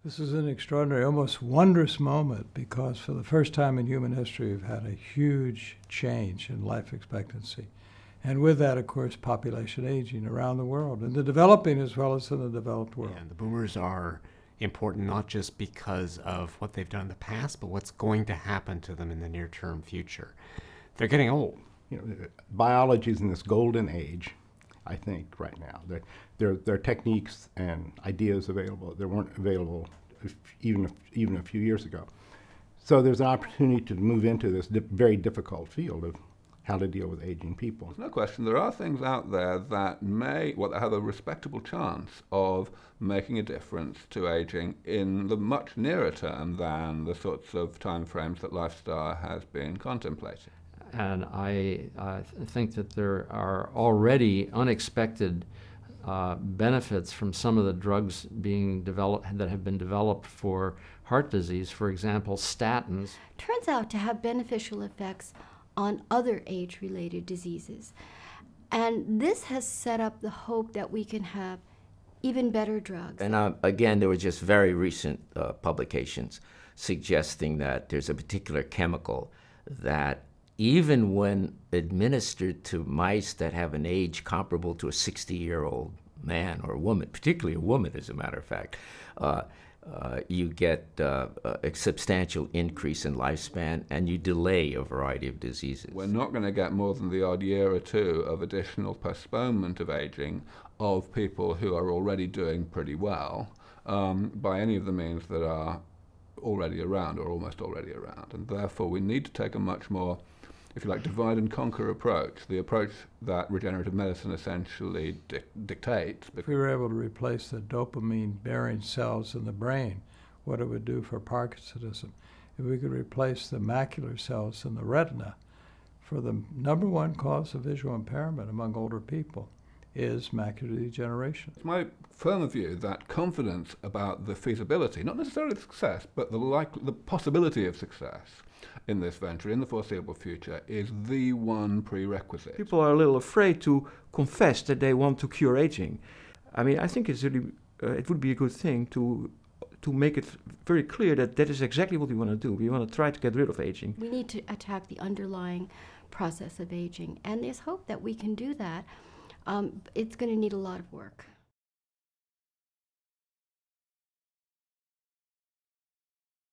This is an extraordinary, almost wondrous moment, because for the first time in human history, we've had a huge change in life expectancy. And with that, of course, population aging around the world, in the developing as well as in the developed world. And the boomers are important not just because of what they've done in the past, but what's going to happen to them in the near-term future. They're getting old. You know, biology is in this golden age, I think, right now. There are techniques and ideas available that weren't available even a few years ago. So there's an opportunity to move into this very difficult field of how to deal with aging people. There's no question there are things out there that that have a respectable chance of making a difference to aging in the much nearer term than the sorts of time frames that LifeStar has been contemplating. And I think that there are already unexpected benefits from some of the drugs being developed that have been developed for heart disease. For example, statins. Turns out to have beneficial effects on other age-related diseases. And this has set up the hope that we can have even better drugs. And again, there were just very recent publications suggesting that there's a particular chemical that even when administered to mice that have an age comparable to a 60-year-old man or woman, particularly a woman as a matter of fact, you get a substantial increase in lifespan and you delay a variety of diseases. We're not going to get more than the odd year or two of additional postponement of aging of people who are already doing pretty well by any of the means that are already around or almost already around. And therefore we need to take a much more, if you like, divide and conquer approach, the approach that regenerative medicine essentially dictates. If we were able to replace the dopamine-bearing cells in the brain, what it would do for Parkinsonism. If we could replace the macular cells in the retina, for the #1 cause of visual impairment among older people is macular degeneration. It's my firm view that confidence about the feasibility, not necessarily the success, but the possibility of success in this venture in the foreseeable future is the one prerequisite. People are a little afraid to confess that they want to cure aging. I mean, I think it's really, it would be a good thing to make it very clear that that is exactly what we want to do. We want to try to get rid of aging. We need to attack the underlying process of aging, and there's hope that we can do that. It's going to need a lot of work.